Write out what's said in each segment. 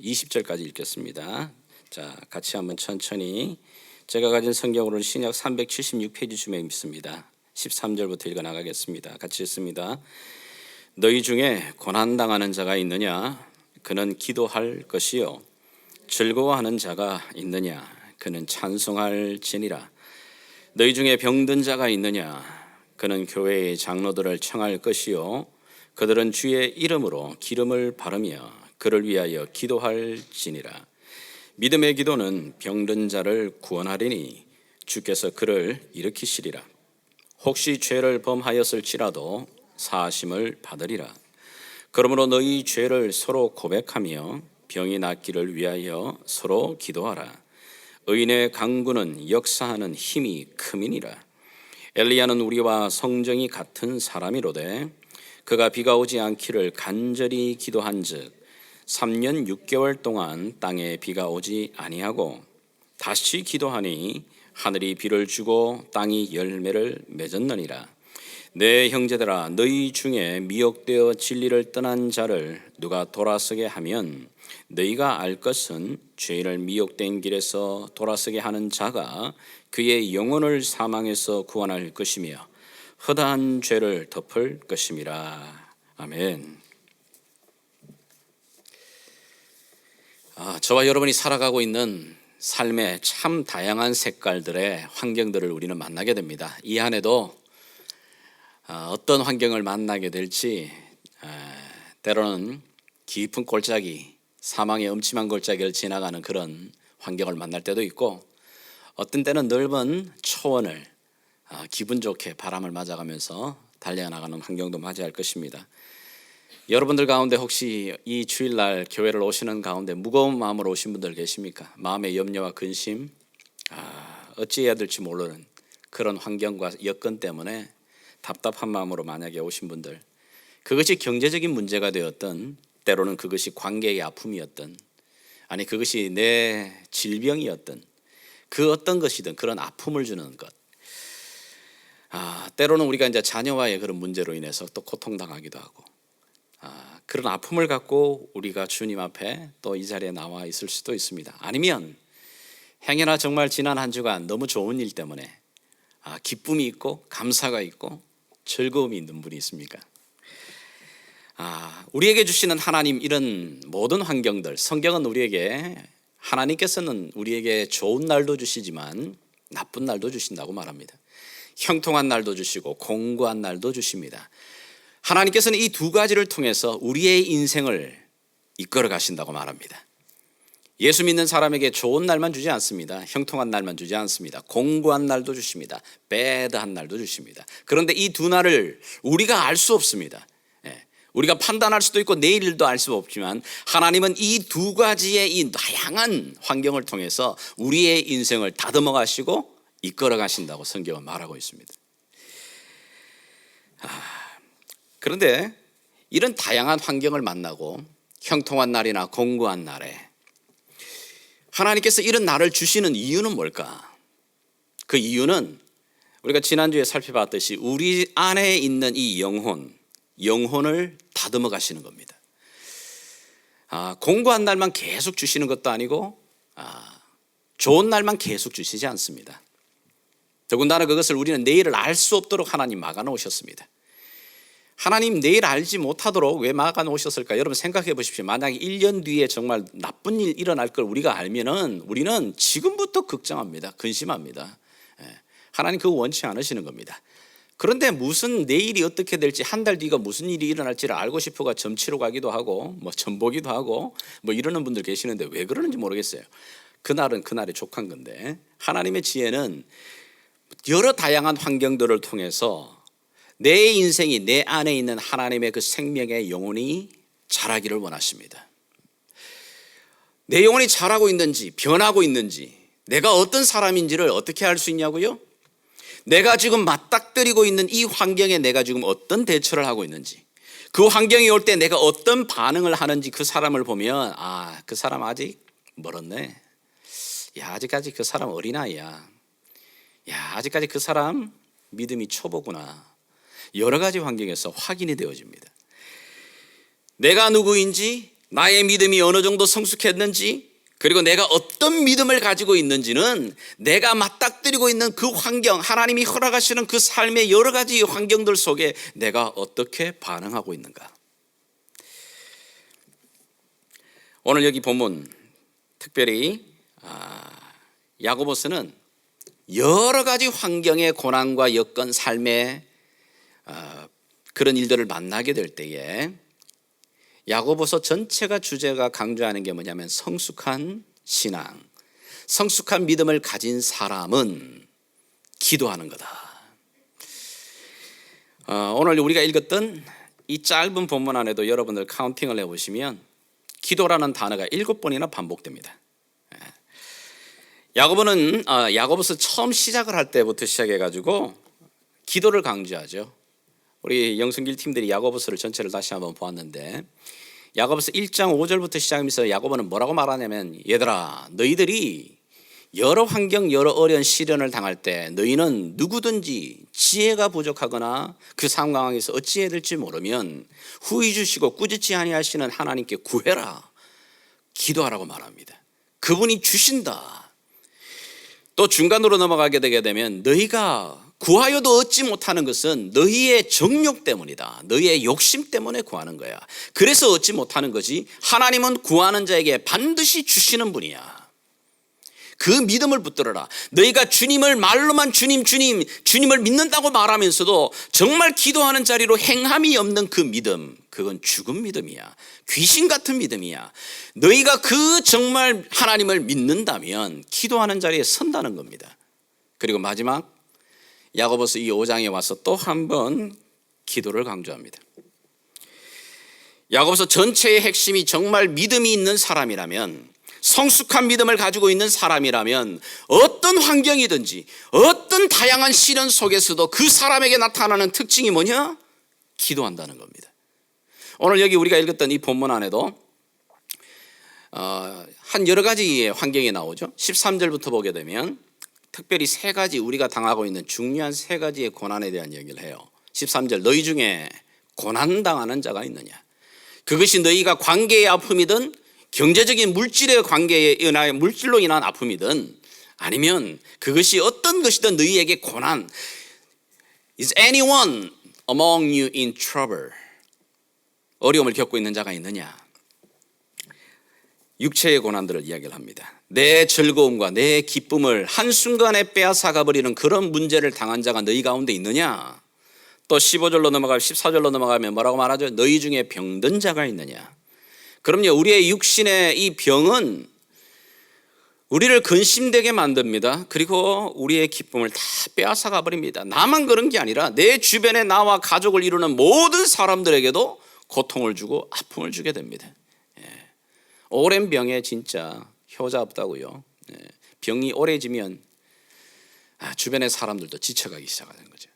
20절까지 읽겠습니다. 자, 같이 한번 천천히 제가 가진 성경으로는 신약 376페이지쯤에 있습니다. 13절부터 읽어 나가겠습니다. 같이 읽습니다. 너희 중에 고난당하는 자가 있느냐? 그는 기도할 것이요. 즐거워하는 자가 있느냐? 그는 찬송할지니라. 너희 중에 병든 자가 있느냐? 그는 교회의 장로들을 청할 것이요. 그들은 주의 이름으로 기름을 바르며 그를 위하여 기도할지니라. 믿음의 기도는 병든 자를 구원하리니 주께서 그를 일으키시리라. 혹시 죄를 범하였을지라도 사하심을 받으리라. 그러므로 너희 죄를 서로 고백하며 병이 낫기를 위하여 서로 기도하라. 의인의 강구는 역사하는 힘이 크미니라. 엘리야는 우리와 성정이 같은 사람이로되 그가 비가 오지 않기를 간절히 기도한즉 3년 6개월 동안 땅에 비가 오지 아니하고 다시 기도하니 하늘이 비를 주고 땅이 열매를 맺었느니라. 내 형제들아, 너희 중에 미혹되어 진리를 떠난 자를 누가 돌아서게 하면 너희가 알 것은 죄인을 미혹된 길에서 돌아서게 하는 자가 그의 영혼을 사망에서 구원할 것이며 허다한 죄를 덮을 것임이라. 아멘. 저와 여러분이 살아가고 있는 삶의 참 다양한 색깔들의 환경들을 우리는 만나게 됩니다. 이 안에도 어떤 환경을 만나게 될지 때로는 깊은 골짜기, 사망의 음침한 골짜기를 지나가는 그런 환경을 만날 때도 있고 어떤 때는 넓은 초원을 기분 좋게 바람을 맞아가면서 달려나가는 환경도 맞이할 것입니다. 여러분들 가운데 혹시 이 주일날 교회를 오시는 가운데 무거운 마음으로 오신 분들 계십니까? 마음의 염려와 근심, 어찌해야 될지 모르는 그런 환경과 여건 때문에 답답한 마음으로 만약에 오신 분들, 그것이 경제적인 문제가 되었던, 때로는 그것이 관계의 아픔이었던, 아니 그것이 내 질병이었던, 그 어떤 것이든 그런 아픔을 주는 것, 때로는 우리가 이제 자녀와의 그런 문제로 인해서 또 고통당하기도 하고, 그런 아픔을 갖고 우리가 주님 앞에 또 이 자리에 나와 있을 수도 있습니다. 아니면 행여나 정말 지난 한 주간 너무 좋은 일 때문에 기쁨이 있고 감사가 있고 즐거움이 있는 분이 있습니까? 우리에게 주시는 하나님 이런 모든 환경들, 성경은 우리에게 하나님께서는 우리에게 좋은 날도 주시지만 나쁜 날도 주신다고 말합니다. 형통한 날도 주시고 공고한 날도 주십니다. 하나님께서는 이 두 가지를 통해서 우리의 인생을 이끌어 가신다고 말합니다. 예수 믿는 사람에게 좋은 날만 주지 않습니다. 형통한 날만 주지 않습니다. 공고한 날도 주십니다. 배드한 날도 주십니다. 그런데 이 두 날을 우리가 알 수 없습니다. 우리가 판단할 수도 있고 내일도 알 수 없지만 하나님은 이 두 가지의 이 다양한 환경을 통해서 우리의 인생을 다듬어 가시고 이끌어 가신다고 성경은 말하고 있습니다. 그런데 이런 다양한 환경을 만나고 형통한 날이나 공고한 날에 하나님께서 이런 날을 주시는 이유는 뭘까? 그 이유는 우리가 지난주에 살펴봤듯이 우리 안에 있는 이 영혼을 다듬어 가시는 겁니다. 공고한 날만 계속 주시는 것도 아니고 좋은 날만 계속 주시지 않습니다. 더군다나 그것을 우리는 내일을 알 수 없도록 하나님 막아 놓으셨습니다. 하나님 내일 알지 못하도록 왜 막아 놓으셨을까? 여러분 생각해 보십시오. 만약에 1년 뒤에 정말 나쁜 일 일어날 걸 우리가 알면은 우리는 지금부터 걱정합니다. 근심합니다. 하나님 그거 원치 않으시는 겁니다. 그런데 무슨 내일이 어떻게 될지, 한 달 뒤가 무슨 일이 일어날지를 알고 싶어가 점치러 가기도 하고 점 보기도 하고 이러는 분들 계시는데 왜 그러는지 모르겠어요. 그날은 그날에 족한 건데 하나님의 지혜는 여러 다양한 환경들을 통해서 내 인생이 내 안에 있는 하나님의 그 생명의 영혼이 자라기를 원하십니다. 내 영혼이 자라고 있는지 변하고 있는지 내가 어떤 사람인지를 어떻게 알 수 있냐고요? 내가 지금 맞닥뜨리고 있는 이 환경에 내가 지금 어떤 대처를 하고 있는지, 그 환경이 올 때 내가 어떤 반응을 하는지 그 사람을 보면 그 사람 아직 멀었네. 아직까지 그 사람 어린아이야. 아직까지 그 사람 믿음이 초보구나. 여러 가지 환경에서 확인이 되어집니다. 내가 누구인지, 나의 믿음이 어느 정도 성숙했는지, 그리고 내가 어떤 믿음을 가지고 있는지는 내가 맞닥뜨리고 있는 그 환경, 하나님이 허락하시는 그 삶의 여러 가지 환경들 속에 내가 어떻게 반응하고 있는가. 오늘 여기 본문 특별히 야고보서는 여러 가지 환경의 고난과 여건, 삶의 그런 일들을 만나게 될 때에 야고보서 전체가 주제가 강조하는 게 뭐냐면 성숙한 신앙, 성숙한 믿음을 가진 사람은 기도하는 거다. 오늘 우리가 읽었던 이 짧은 본문 안에도 여러분들 카운팅을 해보시면 기도라는 단어가 7번이나 반복됩니다. 야고보는 야고보서 처음 시작을 할 때부터 시작해가지고 기도를 강조하죠. 우리 영성길 팀들이 야고보서를 전체를 다시 한번 보았는데 야고보서 1장 5절부터 시작하면서 야고보는 뭐라고 말하냐면, 얘들아, 너희들이 여러 환경, 여러 어려운 시련을 당할 때 너희는 누구든지 지혜가 부족하거나 그 상황에서 어찌해야 될지 모르면 후히 주시고 꾸짖지 아니하시는 하나님께 구해라, 기도하라고 말합니다. 그분이 주신다. 또 중간으로 넘어가게 되게 되면 너희가 구하여도 얻지 못하는 것은 너희의 정욕 때문이다. 너희의 욕심 때문에 구하는 거야. 그래서 얻지 못하는 거지, 하나님은 구하는 자에게 반드시 주시는 분이야. 그 믿음을 붙들어라. 너희가 주님을 말로만 주님을 믿는다고 말하면서도 정말 기도하는 자리로 행함이 없는 그 믿음, 그건 죽은 믿음이야. 귀신 같은 믿음이야. 너희가 그 정말 하나님을 믿는다면 기도하는 자리에 선다는 겁니다. 그리고 마지막 야고보서 이 5장에 와서 또 한 번 기도를 강조합니다. 야고보서 전체의 핵심이 정말 믿음이 있는 사람이라면, 성숙한 믿음을 가지고 있는 사람이라면 어떤 환경이든지 어떤 다양한 시련 속에서도 그 사람에게 나타나는 특징이 뭐냐? 기도한다는 겁니다. 오늘 여기 우리가 읽었던 이 본문 안에도 한 여러 가지의 환경이 나오죠. 13절부터 보게 되면 특별히 3가지, 우리가 당하고 있는 중요한 3가지의 고난에 대한 얘기를 해요. 13절, 너희 중에 고난당하는 자가 있느냐? 그것이 너희가 관계의 아픔이든 경제적인 물질의 관계에 인하여 물질로 인한 아픔이든 아니면 그것이 어떤 것이든 너희에게 고난. Is anyone among you in trouble? 어려움을 겪고 있는 자가 있느냐? 육체의 고난들을 이야기를 합니다. 내 즐거움과 내 기쁨을 한순간에 빼앗아가 버리는 그런 문제를 당한 자가 너희 가운데 있느냐? 또 15절로 넘어가면 14절로 넘어가면 뭐라고 말하죠? 너희 중에 병든 자가 있느냐? 그럼요, 우리의 육신의 이 병은 우리를 근심되게 만듭니다. 그리고 우리의 기쁨을 다 빼앗아가 버립니다. 나만 그런 게 아니라 내 주변에 나와 가족을 이루는 모든 사람들에게도 고통을 주고 아픔을 주게 됩니다. 오랜 병에 진짜 효자 없다고요. 병이 오래지면 주변의 사람들도 지쳐가기 시작하는 거죠.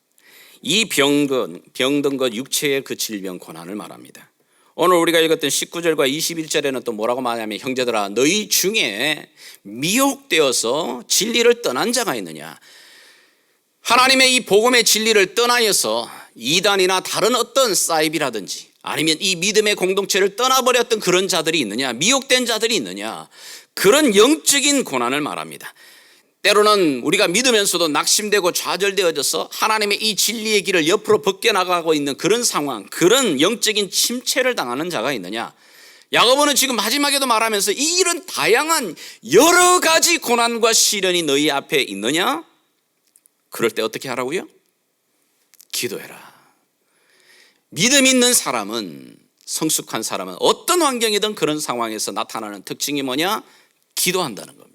이 병든 것, 육체의 그 질병, 고난을 말합니다. 오늘 우리가 읽었던 19절과 21절에는 또 뭐라고 말하냐면, 형제들아, 너희 중에 미혹되어서 진리를 떠난 자가 있느냐? 하나님의 이 복음의 진리를 떠나여서 이단이나 다른 어떤 사이비라든지 아니면 이 믿음의 공동체를 떠나버렸던 그런 자들이 있느냐? 미혹된 자들이 있느냐? 그런 영적인 고난을 말합니다. 때로는 우리가 믿으면서도 낙심되고 좌절되어져서 하나님의 이 진리의 길을 옆으로 벗겨나가고 있는 그런 상황, 그런 영적인 침체를 당하는 자가 있느냐? 야고보는 지금 마지막에도 말하면서 이런 다양한 여러 가지 고난과 시련이 너희 앞에 있느냐? 그럴 때 어떻게 하라고요? 기도해라. 믿음 있는 사람은, 성숙한 사람은 어떤 환경이든 그런 상황에서 나타나는 특징이 뭐냐? 기도한다는 겁니다.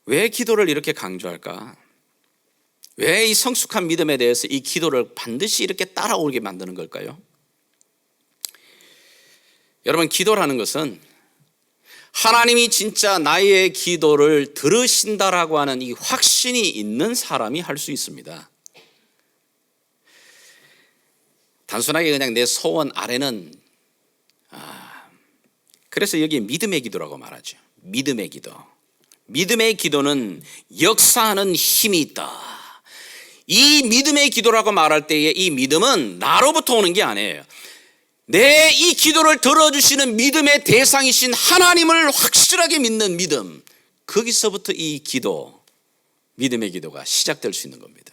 왜 기도를 이렇게 강조할까? 왜 이 성숙한 믿음에 대해서 이 기도를 반드시 이렇게 따라오게 만드는 걸까요? 여러분, 기도라는 것은 하나님이 진짜 나의 기도를 들으신다라고 하는 이 확신이 있는 사람이 할 수 있습니다. 단순하게 그냥 내 소원 아래는 그래서 여기 믿음의 기도라고 말하죠. 믿음의 기도. 믿음의 기도는 역사하는 힘이 있다. 이 믿음의 기도라고 말할 때의 이 믿음은 나로부터 오는 게 아니에요. 내 이 기도를 들어주시는 믿음의 대상이신 하나님을 확실하게 믿는 믿음, 거기서부터 이 기도, 믿음의 기도가 시작될 수 있는 겁니다.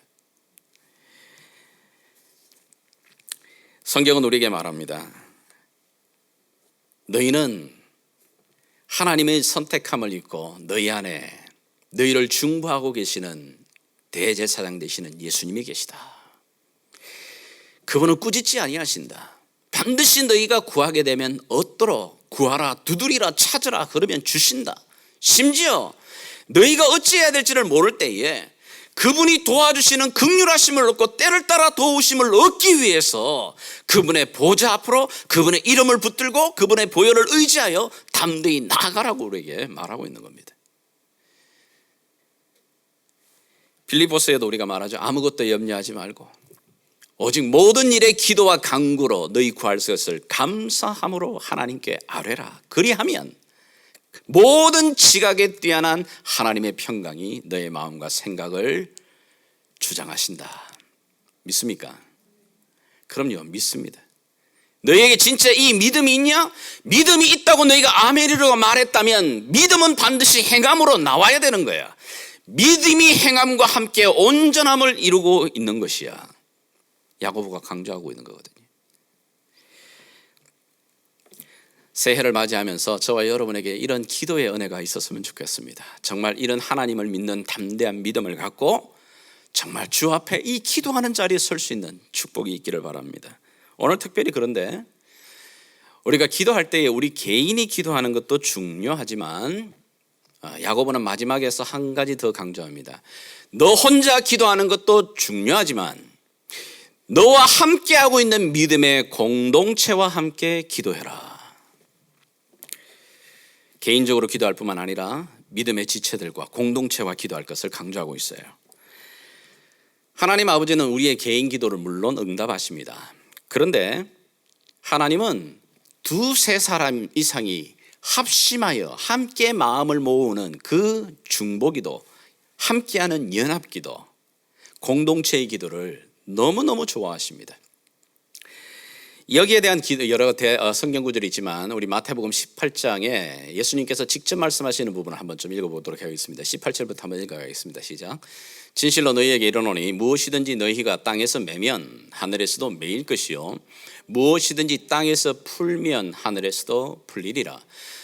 성경은 우리에게 말합니다. 너희는 하나님의 선택함을 입고 너희 안에 너희를 중보하고 계시는 대제사장 되시는 예수님이 계시다. 그분은 꾸짖지 아니하신다. 반드시 너희가 구하게 되면 얻도록 구하라, 두드리라, 찾으라 그러면 주신다. 심지어 너희가 어찌해야 될지를 모를 때에 그분이 도와주시는 긍휼하심을 얻고 때를 따라 도우심을 얻기 위해서 그분의 보좌 앞으로 그분의 이름을 붙들고 그분의 보혈을 의지하여 담대히 나아가라고 우리에게 말하고 있는 겁니다. 빌립보서에도 우리가 말하죠. 아무것도 염려하지 말고 오직 모든 일에 기도와 간구로 너희 구할 것을 감사함으로 하나님께 아뢰라. 그리하면 모든 지각에 뛰어난 하나님의 평강이 너의 마음과 생각을 주장하신다. 믿습니까? 그럼요, 믿습니다. 너희에게 진짜 이 믿음이 있냐? 믿음이 있다고 너희가 아멘이라고 말했다면 믿음은 반드시 행함으로 나와야 되는 거야. 믿음이 행함과 함께 온전함을 이루고 있는 것이야. 야고보가 강조하고 있는 거거든요. 새해를 맞이하면서 저와 여러분에게 이런 기도의 은혜가 있었으면 좋겠습니다. 정말 이런 하나님을 믿는 담대한 믿음을 갖고 정말 주 앞에 이 기도하는 자리에 설 수 있는 축복이 있기를 바랍니다. 오늘 특별히 그런데 우리가 기도할 때에 우리 개인이 기도하는 것도 중요하지만 야고보는 마지막에서 한 가지 더 강조합니다. 너 혼자 기도하는 것도 중요하지만 너와 함께하고 있는 믿음의 공동체와 함께 기도해라. 개인적으로 기도할 뿐만 아니라 믿음의 지체들과 공동체와 기도할 것을 강조하고 있어요. 하나님 아버지는 우리의 개인 기도를 물론 응답하십니다. 그런데 하나님은 두세 사람 이상이 합심하여 함께 마음을 모으는 그 중보기도, 함께하는 연합기도, 공동체의 기도를 너무너무 좋아하십니다. 여기에 대한 여러 성경 구절이 있지만 우리 마태복음 18장에 예수님께서 직접 말씀하시는 부분을 한번 좀 읽어보도록 하겠습니다. 18절부터 한번 읽어가겠습니다. 시작. 진실로 너희에게 이르노니 무엇이든지 너희가 땅에서 매면 하늘에서도 매일 것이요 무엇이든지 땅에서 풀면 하늘에서도 풀리리라.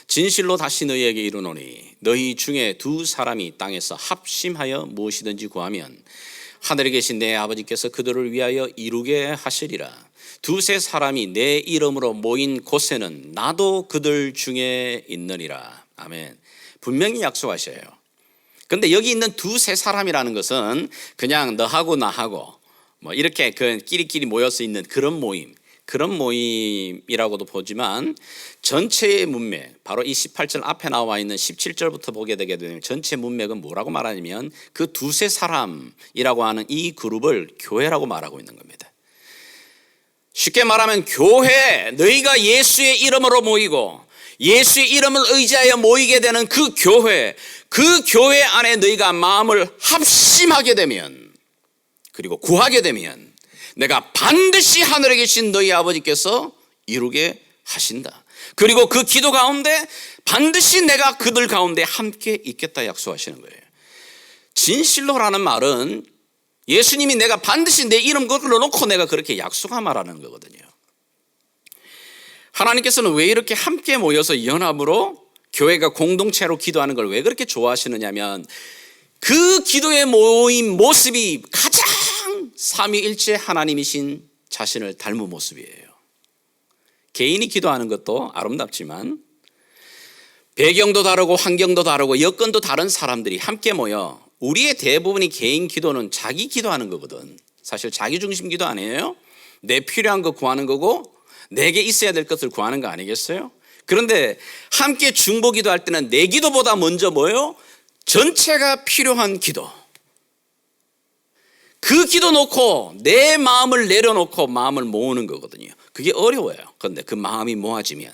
진실로 다시 너희에게 이르노니 너희 중에 두 사람이 땅에서 합심하여 무엇이든지 구하면 하늘에 계신 내 아버지께서 그들을 위하여 이루게 하시리라. 두세 사람이 내 이름으로 모인 곳에는 나도 그들 중에 있느니라. 아멘. 분명히 약속하셔요. 그런데 여기 있는 두세 사람이라는 것은 그냥 너하고 나하고 뭐 이렇게 그 끼리끼리 모여서 있는 그런 모임이라고도 보지만 전체의 문맥, 바로 이 18절 앞에 나와 있는 17절부터 보게 되게 되면 전체 문맥은 뭐라고 말하냐면 그 두세 사람이라고 하는 이 그룹을 교회라고 말하고 있는 겁니다. 쉽게 말하면 교회, 너희가 예수의 이름으로 모이고 예수의 이름을 의지하여 모이게 되는 그 교회 안에 너희가 마음을 합심하게 되면, 그리고 구하게 되면 내가 반드시 하늘에 계신 너희 아버지께서 이루게 하신다. 그리고 그 기도 가운데 반드시 내가 그들 가운데 함께 있겠다 약속하시는 거예요. 진실로라는 말은 예수님이 내가 반드시 내 이름 걸어 놓고 내가 그렇게 약속한 말하는 거거든요. 하나님께서는 왜 이렇게 함께 모여서 연합으로 교회가 공동체로 기도하는 걸 왜 그렇게 좋아하시느냐면 그 기도에 모인 모습이 가장 삼위일체 하나님이신 자신을 닮은 모습이에요. 개인이 기도하는 것도 아름답지만 배경도 다르고 환경도 다르고 여건도 다른 사람들이 함께 모여 우리의 대부분이 개인 기도는 자기 기도하는 거거든. 사실 자기 중심 기도 아니에요? 내 필요한 거 구하는 거고 내게 있어야 될 것을 구하는 거 아니겠어요? 그런데 함께 중보 기도할 때는 내 기도보다 먼저 뭐예요? 전체가 필요한 기도. 그 기도 놓고 내 마음을 내려놓고 마음을 모으는 거거든요. 그게 어려워요. 그런데 그 마음이 모아지면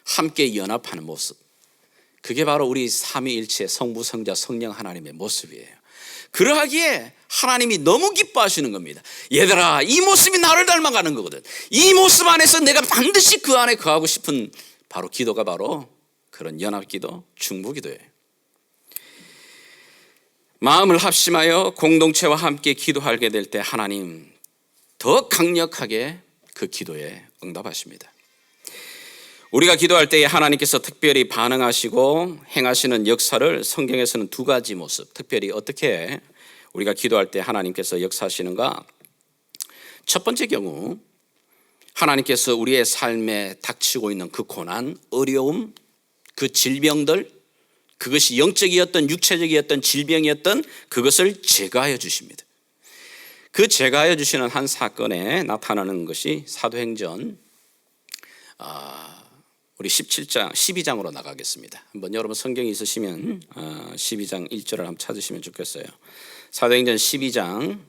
함께 연합하는 모습, 그게 바로 우리 삼위일체 성부, 성자, 성령 하나님의 모습이에요. 그러하기에 하나님이 너무 기뻐하시는 겁니다. 얘들아, 이 모습이 나를 닮아가는 거거든. 이 모습 안에서 내가 반드시 그 안에 거하고 싶은 바로 기도가 바로 그런 연합기도, 중보기도예요. 마음을 합심하여 공동체와 함께 기도하게 될 때 하나님 더 강력하게 그 기도에 응답하십니다. 우리가 기도할 때에 하나님께서 특별히 반응하시고 행하시는 역사를 성경에서는 두 가지 모습, 특별히 어떻게 우리가 기도할 때 하나님께서 역사하시는가? 첫 번째 경우, 하나님께서 우리의 삶에 닥치고 있는 그 고난, 어려움, 그 질병들, 그것이 영적이었던 육체적이었던 질병이었던 그것을 제거하여 주십니다. 그 제거하여 주시는 한 사건에 나타나는 것이 사도행전 우리 17장, 12장으로 나가겠습니다. 한번 여러분 성경이 있으시면 12장 1절을 한번 찾으시면 좋겠어요. 사도행전 12장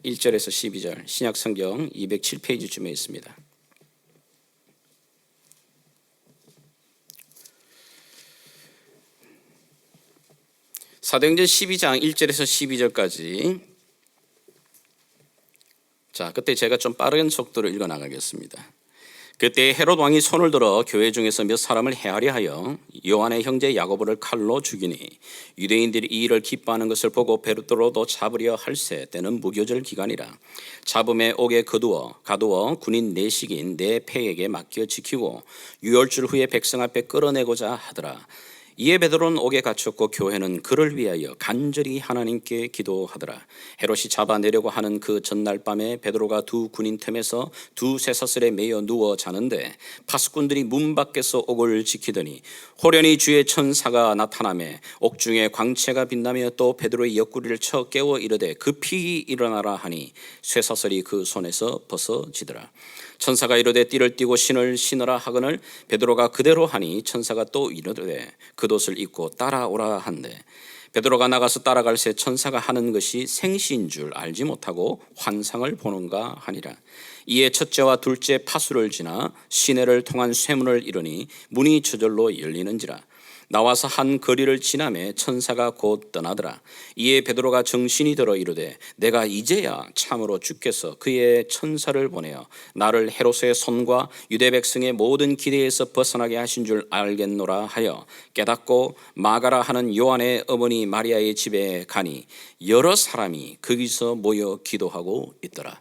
1절에서 12절, 신약 성경 207페이지쯤에 있습니다. 사도행전 12장 1절에서 12절까지. 자, 그때 제가 좀 빠른 속도로 읽어 나가겠습니다. 그때 헤롯 왕이 손을 들어 교회 중에서 몇 사람을 해하려 하여 요한의 형제 야고보를 칼로 죽이니 유대인들이 이 일을 기뻐하는 것을 보고 베드로도 잡으려 할세. 때는 무교절 기간이라. 잡음에 옥에 가두어 군인 내식인 내 패에게 맡겨 지키고 유월절 후에 백성 앞에 끌어내고자 하더라. 이에 베드로는 옥에 갇혔고 교회는 그를 위하여 간절히 하나님께 기도하더라. 헤롯이 잡아내려고 하는 그 전날 밤에 베드로가 두 군인 틈에서 두 쇠사슬에 매여 누워 자는데 파수꾼들이 문 밖에서 옥을 지키더니 호련히 주의 천사가 나타나매 옥중에 광채가 빛나며 또 베드로의 옆구리를 쳐 깨워 이르되 급히 일어나라 하니 쇠사슬이 그 손에서 벗어지더라. 천사가 이르되 띠를 띠고 신을 신으라 하거늘 베드로가 그대로 하니 천사가 또 이르되 겉옷을 입고 따라오라 한대 베드로가 나가서 따라갈새 천사가 하는 것이 생시인 줄 알지 못하고 환상을 보는가 하니라. 이에 첫째와 둘째 파수를 지나 시내를 통한 쇠문을 이르니 문이 저절로 열리는지라. 나와서 한 거리를 지나매 천사가 곧 떠나더라. 이에 베드로가 정신이 들어 이르되 내가 이제야 참으로 주께서 그의 천사를 보내어 나를 헤롯의 손과 유대 백성의 모든 기대에서 벗어나게 하신 줄 알겠노라 하여 깨닫고 마가라 하는 요한의 어머니 마리아의 집에 가니 여러 사람이 거기서 모여 기도하고 있더라.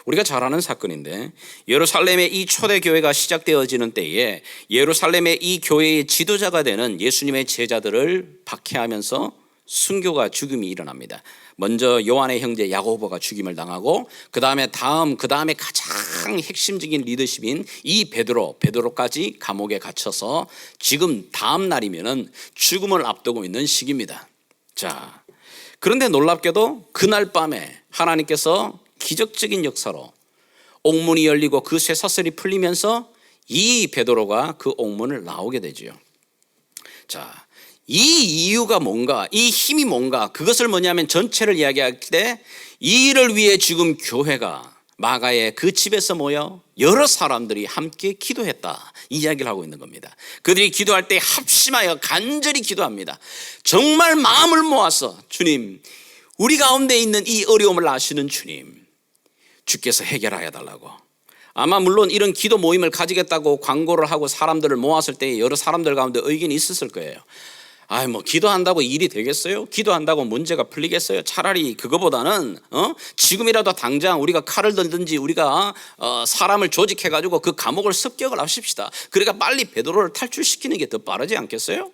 우리가 잘 아는 사건인데 예루살렘의 이 초대교회가 시작되어지는 때에 예루살렘의 이 교회의 지도자가 되는 예수님의 제자들을 박해하면서 순교가 죽음이 일어납니다. 먼저 요한의 형제 야고보가 죽임을 당하고 그 다음에 가장 핵심적인 리더십인 이 베드로까지 감옥에 갇혀서 지금 다음 날이면은 죽음을 앞두고 있는 시기입니다. 자, 그런데 놀랍게도 그날 밤에 하나님께서 기적적인 역사로 옥문이 열리고 그 쇠사슬이 풀리면서 이 베드로가 그 옥문을 나오게 되지요. 자, 이 이유가 뭔가, 이 힘이 뭔가, 그것을 뭐냐면 전체를 이야기할 때 이 일을 위해 지금 교회가 마가의 그 집에서 모여 여러 사람들이 함께 기도했다, 이 이야기를 하고 있는 겁니다. 그들이 기도할 때 합심하여 간절히 기도합니다. 정말 마음을 모아서 주님, 우리 가운데 있는 이 어려움을 아시는 주께서 해결하여 달라고. 아마 물론 이런 기도 모임을 가지겠다고 광고를 하고 사람들을 모았을 때 여러 사람들 가운데 의견이 있었을 거예요. 기도한다고 일이 되겠어요? 기도한다고 문제가 풀리겠어요? 차라리 그거보다는 지금이라도 당장 우리가 칼을 들든지 우리가 사람을 조직해가지고 그 감옥을 습격을 하십시다. 그러니까 빨리 베드로를 탈출시키는 게 더 빠르지 않겠어요?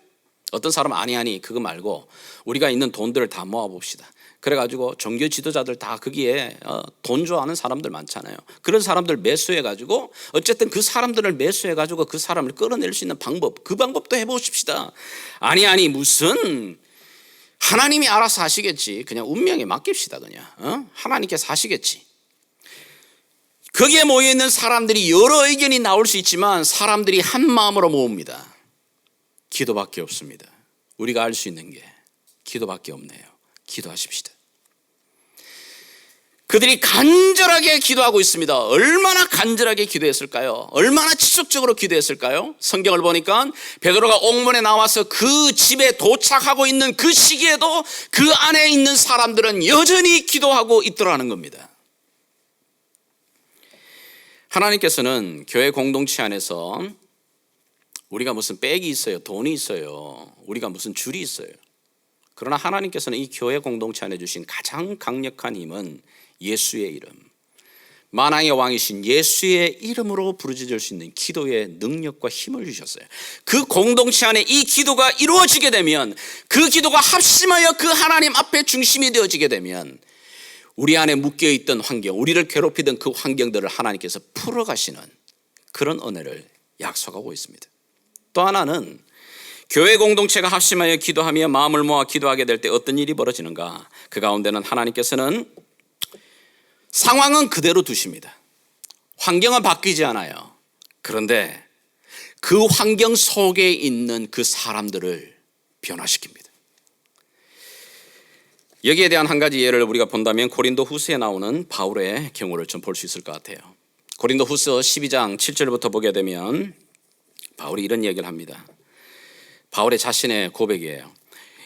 어떤 사람은 아니 그거 말고 우리가 있는 돈들을 다 모아봅시다. 그래가지고 종교 지도자들 다 거기에 돈 좋아하는 사람들 많잖아요. 그런 사람들 매수해가지고 어쨌든 그 사람들을 매수해가지고 그 사람을 끌어낼 수 있는 방법, 그 방법도 해보십시다. 아니 무슨 하나님이 알아서 하시겠지. 그냥 운명에 맡깁시다. 그냥 하나님께서 하시겠지. 거기에 모여있는 사람들이 여러 의견이 나올 수 있지만 사람들이 한 마음으로 모읍니다. 기도밖에 없습니다. 우리가 알 수 있는 게 기도밖에 없네요. 기도하십시다. 그들이 간절하게 기도하고 있습니다. 얼마나 간절하게 기도했을까요? 얼마나 지속적으로 기도했을까요? 성경을 보니까 베드로가 옥문에 나와서 그 집에 도착하고 있는 그 시기에도 그 안에 있는 사람들은 여전히 기도하고 있더라는 겁니다. 하나님께서는 교회 공동체 안에서 우리가 무슨 백이 있어요, 돈이 있어요, 우리가 무슨 줄이 있어요. 그러나 하나님께서는 이 교회 공동체 안에 주신 가장 강력한 힘은 예수의 이름, 만왕의 왕이신 예수의 이름으로 부르짖을 수 있는 기도의 능력과 힘을 주셨어요. 그 공동체 안에 이 기도가 이루어지게 되면, 그 기도가 합심하여 그 하나님 앞에 중심이 되어지게 되면 우리 안에 묶여있던 환경, 우리를 괴롭히던 그 환경들을 하나님께서 풀어가시는 그런 은혜를 약속하고 있습니다. 또 하나는 교회 공동체가 합심하여 기도하며 마음을 모아 기도하게 될 때 어떤 일이 벌어지는가? 그 가운데는 하나님께서는 상황은 그대로 두십니다. 환경은 바뀌지 않아요. 그런데 그 환경 속에 있는 그 사람들을 변화시킵니다. 여기에 대한 한 가지 예를 우리가 본다면 고린도 후서에 나오는 바울의 경우를 좀 볼 수 있을 것 같아요. 고린도 후서 12장 7절부터 보게 되면 바울이 이런 얘기를 합니다. 바울의 자신의 고백이에요.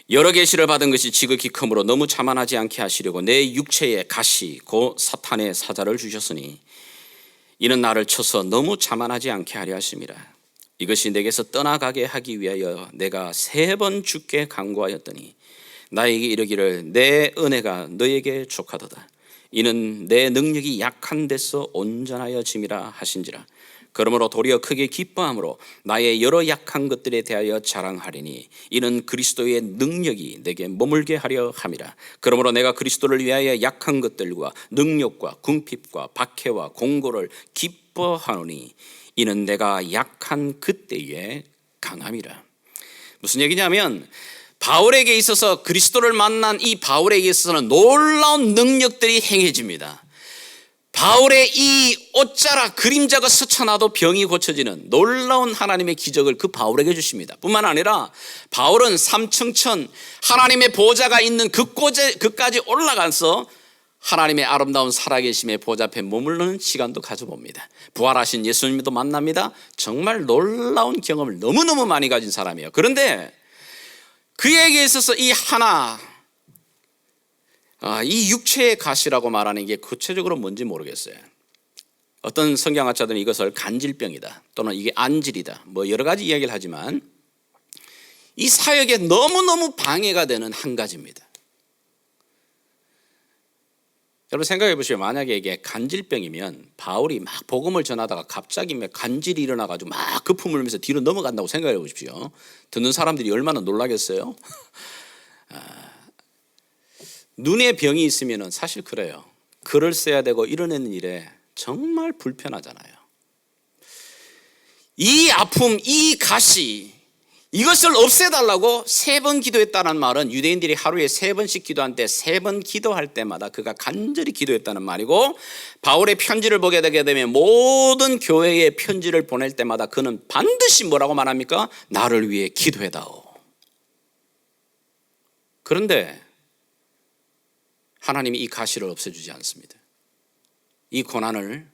여러 계시를 받은 것이 지극히 크므로 너무 자만하지 않게 하시려고 내 육체에 가시 곧 사탄의 사자를 주셨으니 이는 나를 쳐서 너무 자만하지 않게 하려 하심이라. 이것이 내게서 떠나가게 하기 위하여 내가 3번 주께 간구하였더니 나에게 이르기를 내 은혜가 너에게 족하도다. 이는 내 능력이 약한 데서 온전하여 짐이라 하신지라. 그러므로 도리어 크게 기뻐함으로 나의 여러 약한 것들에 대하여 자랑하리니 이는 그리스도의 능력이 내게 머물게 하려 함이라. 그러므로 내가 그리스도를 위하여 약한 것들과 능력과 궁핍과 박해와 공고를 기뻐하노니 이는 내가 약한 그때에 강함이라. 무슨 얘기냐면 바울에게 있어서, 그리스도를 만난 이 바울에게 있어서는 놀라운 능력들이 행해집니다. 바울의 이 옷자락 그림자가 스쳐나도 병이 고쳐지는 놀라운 하나님의 기적을 그 바울에게 주십니다. 뿐만 아니라 바울은 3층천 하나님의 보좌가 있는 그까지 올라가서 하나님의 아름다운 살아계심의 보좌 앞에 머무르는 시간도 가져봅니다. 부활하신 예수님도 만납니다. 정말 놀라운 경험을 너무너무 많이 가진 사람이에요. 그런데 그에게 있어서 이 육체의 가시라고 말하는 게 구체적으로 뭔지 모르겠어요. 어떤 성경학자들은 이것을 간질병이다 또는 이게 안질이다 뭐 여러 가지 이야기를 하지만 이 사역에 너무너무 방해가 되는 한 가지입니다. 여러분 생각해 보시면 만약에 이게 간질병이면 바울이 막 복음을 전하다가 갑자기 간질이 일어나가지고 막 거품을 흘리면서 뒤로 넘어간다고 생각해 보십시오. 듣는 사람들이 얼마나 놀라겠어요? 눈에 병이 있으면 사실 그래요. 글을 써야 되고 이뤄내는 일에 정말 불편하잖아요. 이 아픔, 이 가시, 이것을 없애달라고 3번 기도했다는 말은 유대인들이 하루에 3번씩 기도하는데 3번 기도할 때마다 그가 간절히 기도했다는 말이고, 바울의 편지를 보게 되게 되면 모든 교회에 편지를 보낼 때마다 그는 반드시 뭐라고 말합니까? 나를 위해 기도해다오. 그런데 하나님이 이 가시를 없애주지 않습니다. 이 고난을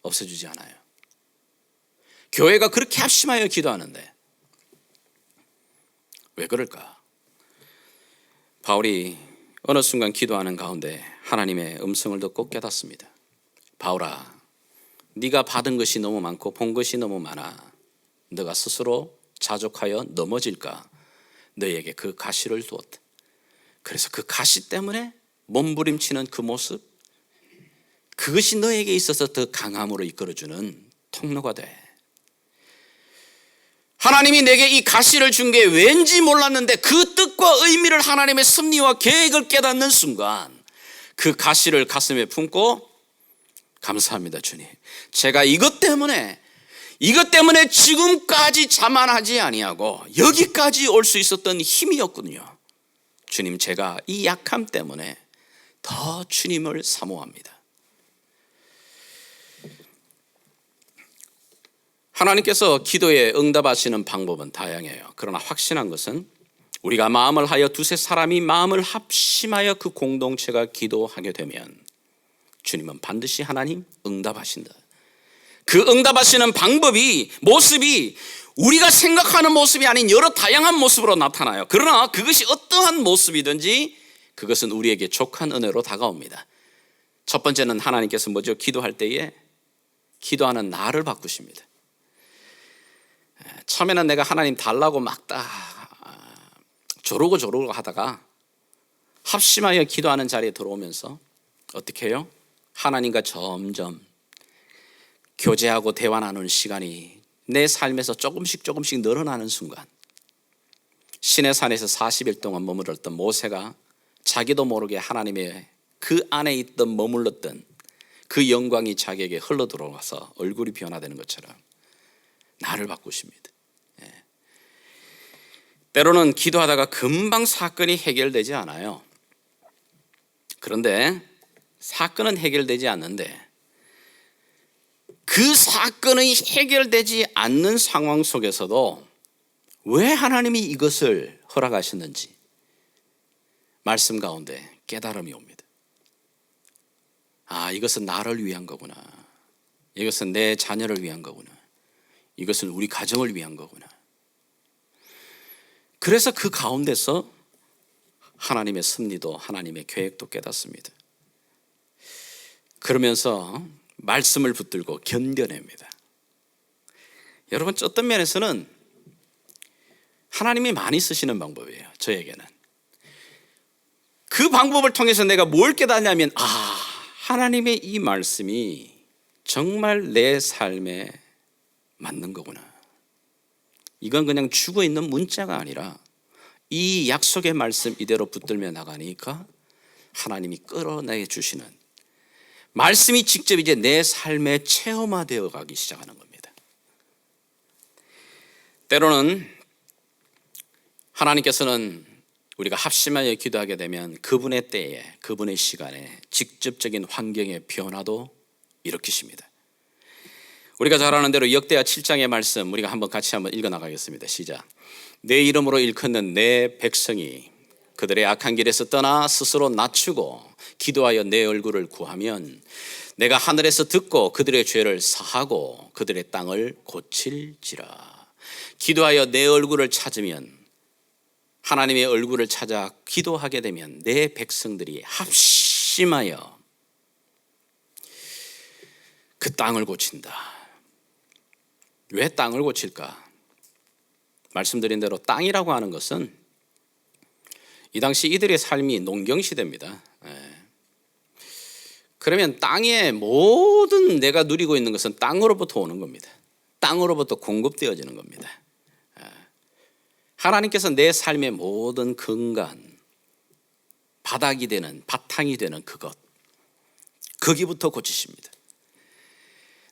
없애주지 않아요. 교회가 그렇게 합심하여 기도하는데 왜 그럴까? 바울이 어느 순간 기도하는 가운데 하나님의 음성을 듣고 깨닫습니다. 바울아, 네가 받은 것이 너무 많고 본 것이 너무 많아. 너가 스스로 자족하여 넘어질까? 너에게 그 가시를 두었다. 그래서 그 가시 때문에 몸부림치는 그 모습, 그것이 너에게 있어서 더 강함으로 이끌어주는 통로가 돼. 하나님이 내게 이 가시를 준 게 왠지 몰랐는데 그 뜻과 의미를, 하나님의 섭리와 계획을 깨닫는 순간 그 가시를 가슴에 품고 감사합니다 주님, 제가 이것 때문에 지금까지 자만하지 아니하고 여기까지 올 수 있었던 힘이었군요. 주님, 제가 이 약함 때문에 더 주님을 사모합니다. 하나님께서 기도에 응답하시는 방법은 다양해요. 그러나 확신한 것은 우리가 마음을 하여 두세 사람이 마음을 합심하여 그 공동체가 기도하게 되면 주님은 반드시 하나님 응답하신다. 그 응답하시는 방법이, 모습이 우리가 생각하는 모습이 아닌 여러 다양한 모습으로 나타나요. 그러나 그것이 어떠한 모습이든지 그것은 우리에게 족한 은혜로 다가옵니다. 첫 번째는 하나님께서 뭐죠? 기도할 때에 기도하는 나를 바꾸십니다. 처음에는 내가 하나님 달라고 막 조르고 하다가 합심하여 기도하는 자리에 들어오면서 어떻게 해요? 하나님과 점점 교제하고 대화 나누는 시간이 내 삶에서 조금씩 늘어나는 순간, 시내산에서 40일 동안 머물렀던 모세가 자기도 모르게 하나님의 그 안에 있던 머물렀던 그 영광이 자기에게 흘러 들어와서 얼굴이 변화되는 것처럼 나를 바꾸십니다. 때로는 기도하다가 금방 사건이 해결되지 않아요. 그런데 사건은 해결되지 않는데 그 사건이 해결되지 않는 상황 속에서도 왜 하나님이 이것을 허락하셨는지 말씀 가운데 깨달음이 옵니다. 아, 이것은 나를 위한 거구나. 이것은 내 자녀를 위한 거구나. 이것은 우리 가정을 위한 거구나. 그래서 그 가운데서 하나님의 섭리도 하나님의 계획도 깨닫습니다. 그러면서 말씀을 붙들고 견뎌냅니다. 여러분, 어떤 면에서는 하나님이 많이 쓰시는 방법이에요. 저에게는 그 방법을 통해서 내가 뭘 깨닫냐면, 하나님의 이 말씀이 정말 내 삶에 맞는 거구나. 이건 그냥 죽어있는 문자가 아니라 이 약속의 말씀 이대로 붙들며 나가니까 하나님이 끌어내 주시는 말씀이 직접 이제 내 삶에 체험화되어 가기 시작하는 겁니다. 때로는 하나님께서는 우리가 합심하여 기도하게 되면 그분의 때에, 그분의 시간에 직접적인 환경의 변화도 일으키십니다. 우리가 잘 아는 대로 역대하 7장의 말씀 우리가 같이 한번 읽어 나가겠습니다. 시작. 내 이름으로 일컫는 내 백성이 그들의 악한 길에서 떠나 스스로 낮추고 기도하여 내 얼굴을 구하면 내가 하늘에서 듣고 그들의 죄를 사하고 그들의 땅을 고칠지라. 기도하여 내 얼굴을 찾으면, 하나님의 얼굴을 찾아 기도하게 되면 내 백성들이 합심하여 그 땅을 고친다. 왜 땅을 고칠까? 말씀드린 대로 땅이라고 하는 것은 이 당시 이들의 삶이 농경시대입니다. 그러면 땅의 모든 내가 누리고 있는 것은 땅으로부터 오는 겁니다. 땅으로부터 공급되어지는 겁니다. 하나님께서 내 삶의 모든 근간, 바닥이 되는, 바탕이 되는 그것, 거기부터 고치십니다.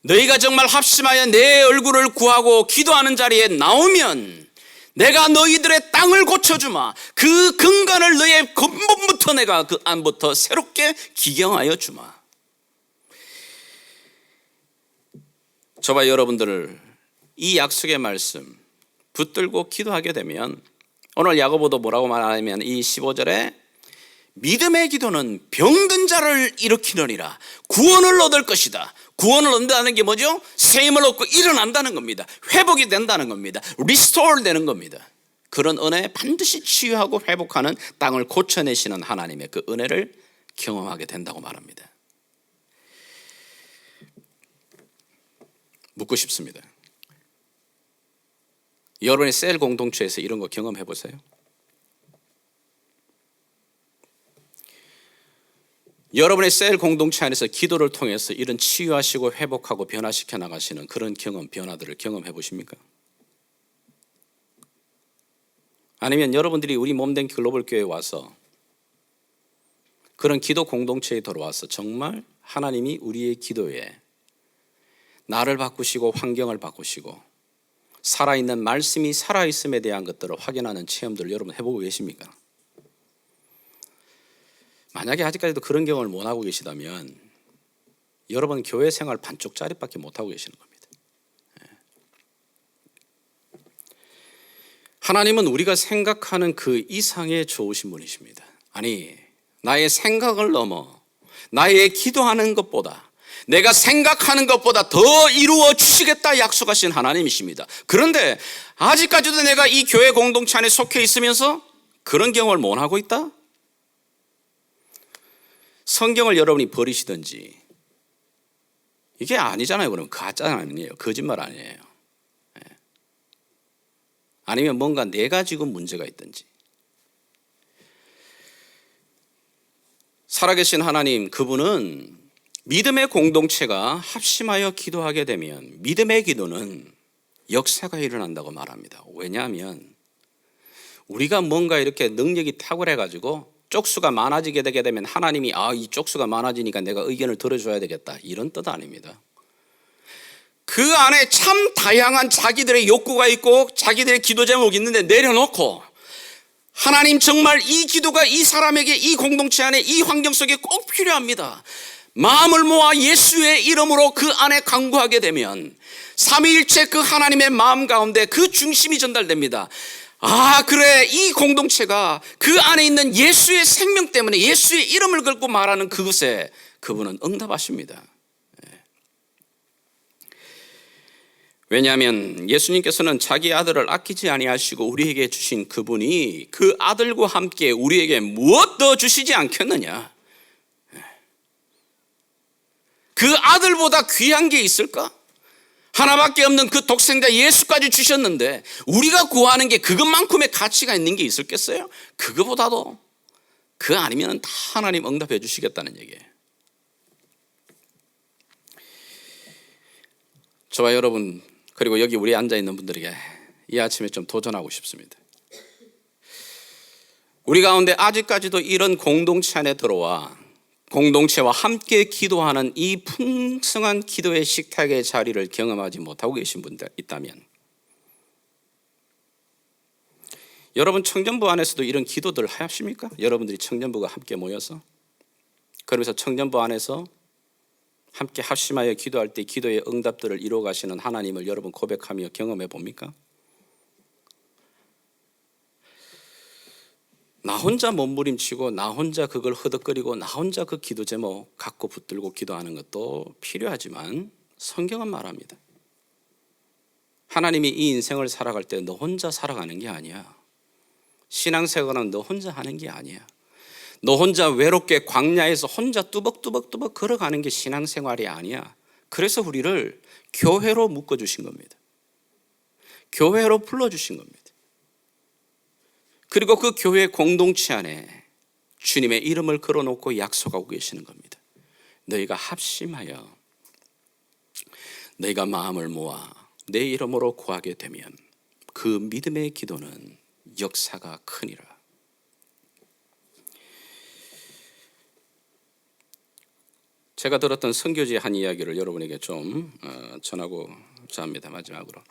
너희가 정말 합심하여 내 얼굴을 구하고 기도하는 자리에 나오면 내가 너희들의 땅을 고쳐주마. 그 근간을 너의 근본부터 내가 그 안부터 새롭게 기경하여 주마. 저와 여러분들을 이 약속의 말씀 붙들고 기도하게 되면, 오늘 야고보도 뭐라고 말하냐면 이 15절에 믿음의 기도는 병든 자를 일으키느니라. 구원을 얻을 것이다. 구원을 얻는다는 게 뭐죠? 새 힘을 얻고 일어난다는 겁니다. 회복이 된다는 겁니다. 리스토어 되는 겁니다. 그런 은혜에 반드시 치유하고 회복하는, 땅을 고쳐내시는 하나님의 그 은혜를 경험하게 된다고 말합니다. 묻고 싶습니다. 여러분의 셀 공동체에서 이런 거 경험해 보세요. 여러분의 셀 공동체 안에서 기도를 통해서 이런 치유하시고 회복하고 변화시켜 나가시는 그런 경험, 변화들을 경험해 보십니까? 아니면 여러분들이 우리 몸된 글로벌 교회에 와서 그런 기도 공동체에 들어와서 정말 하나님이 우리의 기도에 나를 바꾸시고 환경을 바꾸시고 살아있는 말씀이 살아있음에 대한 것들을 확인하는 체험들을 여러분 해보고 계십니까? 만약에 아직까지도 그런 경험을 못하고 계시다면 여러분 교회 생활 반쪽짜리밖에 못하고 계시는 겁니다. 하나님은 우리가 생각하는 그 이상의 좋으신 분이십니다. 아니, 나의 생각을 넘어 나의 기도하는 것보다, 내가 생각하는 것보다 더 이루어 주시겠다 약속하신 하나님이십니다. 그런데 아직까지도 내가 이 교회 공동체 안에 속해 있으면서 그런 경험을 못 하고 있다? 성경을 여러분이 버리시든지, 이게 아니잖아요. 그럼 가짜 아니에요. 거짓말 아니에요. 아니면 뭔가 내가 지금 문제가 있든지. 살아계신 하나님, 그분은 믿음의 공동체가 합심하여 기도하게 되면 믿음의 기도는 역사가 일어난다고 말합니다. 왜냐하면 우리가 뭔가 이렇게 능력이 탁월해가지고 쪽수가 많아지게 되게 되면 하나님이 이 쪽수가 많아지니까 내가 의견을 들어줘야 되겠다, 이런 뜻 아닙니다. 그 안에 참 다양한 자기들의 욕구가 있고 자기들의 기도 제목이 있는데 내려놓고, 하나님 정말 이 기도가 이 사람에게, 이 공동체 안에, 이 환경 속에 꼭 필요합니다. 마음을 모아 예수의 이름으로 그 안에 간구하게 되면 삼위일체 그 하나님의 마음 가운데 그 중심이 전달됩니다. 그래, 이 공동체가 그 안에 있는 예수의 생명 때문에 예수의 이름을 걸고 말하는 그것에 그분은 응답하십니다. 왜냐하면 예수님께서는 자기 아들을 아끼지 아니하시고 우리에게 주신 그분이 그 아들과 함께 우리에게 무엇 더 주시지 않겠느냐. 그 아들보다 귀한 게 있을까? 하나밖에 없는 그 독생자 예수까지 주셨는데 우리가 구하는 게 그것만큼의 가치가 있는 게 있을겠어요? 그거보다도, 그 아니면 다 하나님 응답해 주시겠다는 얘기예요. 저와 여러분, 그리고 여기 우리 앉아있는 분들에게 이 아침에 좀 도전하고 싶습니다. 우리 가운데 아직까지도 이런 공동체 안에 들어와 공동체와 함께 기도하는 이 풍성한 기도의 식탁의 자리를 경험하지 못하고 계신 분들 있다면, 여러분 청년부 안에서도 이런 기도들 하십니까? 여러분들이 청년부가 함께 모여서, 그러면서 청년부 안에서 함께 합심하여 기도할 때 기도의 응답들을 이루어 가시는 하나님을 여러분 고백하며 경험해 봅니까? 나 혼자 몸부림치고 나 혼자 그걸 허덕거리고 나 혼자 그 기도 제목 갖고 붙들고 기도하는 것도 필요하지만, 성경은 말합니다. 하나님이 이 인생을 살아갈 때 너 혼자 살아가는 게 아니야. 신앙생활은 너 혼자 하는 게 아니야. 너 혼자 외롭게 광야에서 혼자 뚜벅뚜벅 걸어가는 게 신앙생활이 아니야. 그래서 우리를 교회로 묶어주신 겁니다. 교회로 불러주신 겁니다. 그리고 그 교회 공동체 안에 주님의 이름을 걸어놓고 약속하고 계시는 겁니다. 너희가 합심하여 너희가 마음을 모아 내 이름으로 구하게 되면 그 믿음의 기도는 역사가 크니라. 제가 들었던 선교지의 한 이야기를 여러분에게 좀 전하고자 합니다. 마지막으로,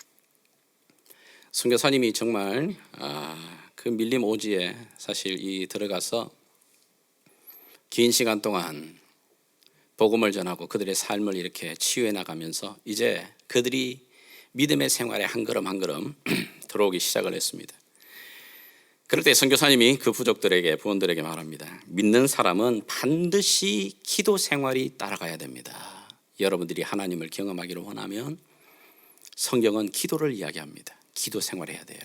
선교사님이 정말 그 밀림 오지에 사실 들어가서 긴 시간 동안 복음을 전하고 그들의 삶을 이렇게 치유해 나가면서 이제 그들이 믿음의 생활에 한 걸음 한 걸음 들어오기 시작을 했습니다. 그럴 때 선교사님이 그 부족들에게, 부원들에게 말합니다. 믿는 사람은 반드시 기도 생활이 따라가야 됩니다. 여러분들이 하나님을 경험하기를 원하면 성경은 기도를 이야기합니다. 기도 생활해야 돼요.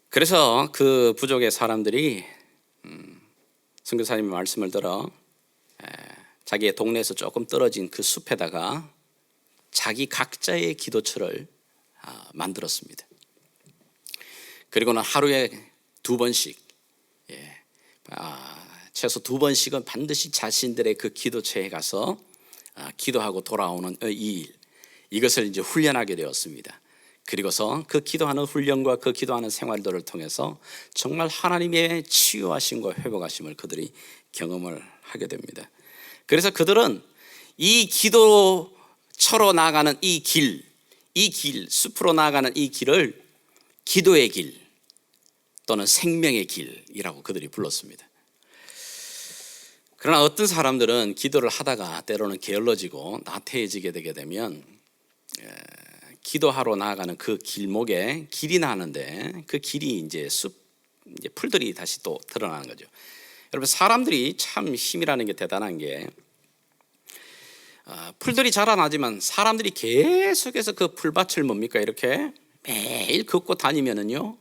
그래서 그 부족의 사람들이 선교사님의 말씀을 들어 자기의 동네에서 조금 떨어진 그 숲에다가 자기 각자의 기도처를 만들었습니다. 그리고는 하루에 2번씩, 최소 2번씩은 반드시 자신들의 그 기도처에 가서 기도하고 돌아오는 이 일, 이것을 이제 훈련하게 되었습니다. 그리고서 그 기도하는 훈련과 그 기도하는 생활들을 통해서 정말 하나님의 치유하심과 회복하심을 그들이 경험을 하게 됩니다. 그래서 그들은 이 기도처로 나아가는 이 길, 숲으로 나아가는 이 길을 기도의 길 또는 생명의 길이라고 그들이 불렀습니다. 그러나 어떤 사람들은 기도를 하다가 때로는 게을러지고 나태해지게 되게 되면 기도하러 나아가는 그 길목에 길이 나는데 그 길이 이제 풀들이 다시 또 드러나는 거죠. 여러분 사람들이 참 힘이라는 게 대단한 게 풀들이 자라나지만 사람들이 계속해서 그 풀밭을 뭡니까 이렇게 매일 걷고 다니면은요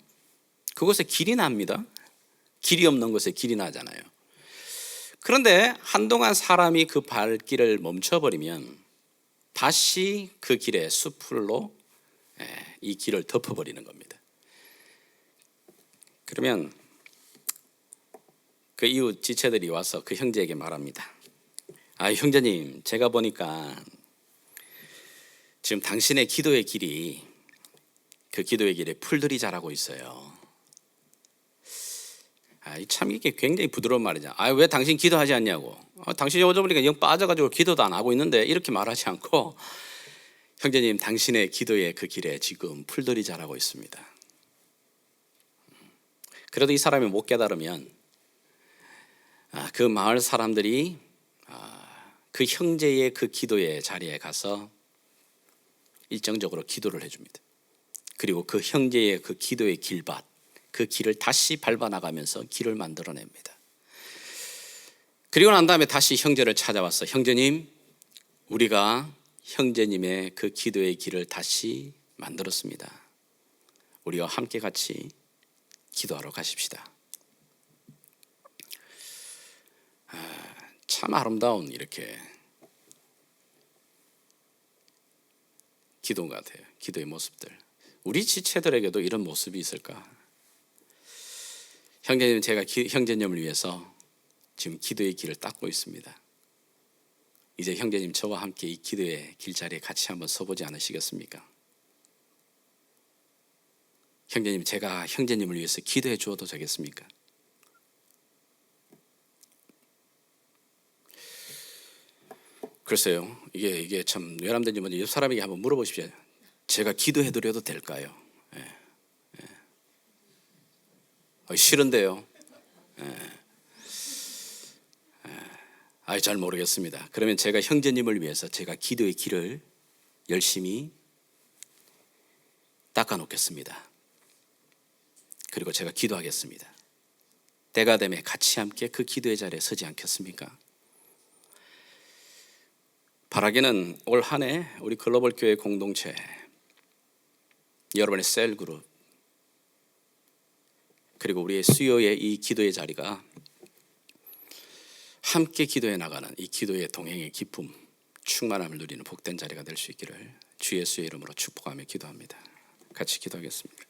그곳에 길이 납니다. 길이 없는 곳에 길이 나잖아요. 그런데 한동안 사람이 그 발길을 멈춰버리면 다시 그 길에 숲풀로 이 길을 덮어버리는 겁니다. 그러면 그 이웃 지체들이 와서 그 형제에게 말합니다. 형제님, 제가 보니까 지금 당신의 기도의 길이 그 기도의 길에 풀들이 자라고 있어요. 참 이게 굉장히 부드러운 말이죠. 왜 당신 기도하지 않냐고. 당신이 오다 보니까 영 빠져가지고 기도도 안 하고 있는데 이렇게 말하지 않고 형제님, 당신의 기도의 그 길에 지금 풀들이 자라고 있습니다. 그래도 이 사람이 못 깨달으면 그 마을 사람들이 그 형제의 그 기도의 자리에 가서 일정적으로 기도를 해줍니다. 그리고 그 형제의 그 기도의 길밭, 그 길을 다시 밟아 나가면서 길을 만들어냅니다. 그리고 난 다음에 다시 형제를 찾아와서 형제님, 우리가 형제님의 그 기도의 길을 다시 만들었습니다. 우리와 함께 같이 기도하러 가십시다. 참 아름다운 이렇게 기도 같아요. 기도의 모습들. 우리 지체들에게도 이런 모습이 있을까? 형제님, 제가 형제님을 위해서 지금 기도의 길을 닦고 있습니다. 이제 형제님 저와 함께 이 기도의 길자리에 같이 한번 서보지 않으시겠습니까? 형제님, 제가 형제님을 위해서 기도해 주어도 되겠습니까? 글쎄요, 이게 참 외람된지 뭔지 옆 사람에게 한번 물어보십시오. 제가 기도해 드려도 될까요? 싫은데요. 잘 모르겠습니다. 그러면 제가 형제님을 위해서 제가 기도의 길을 열심히 닦아 놓겠습니다. 그리고 제가 기도하겠습니다. 때가 되면 같이 함께 그 기도의 자리에 서지 않겠습니까? 바라기는 올 한 해 우리 글로벌 교회 공동체, 여러분의 셀 그룹, 그리고 우리의 수요의 이 기도의 자리가 함께 기도해 나가는 이 기도의 동행의 기쁨, 충만함을 누리는 복된 자리가 될 수 있기를 주 예수의 이름으로 축복하며 기도합니다. 같이 기도하겠습니다.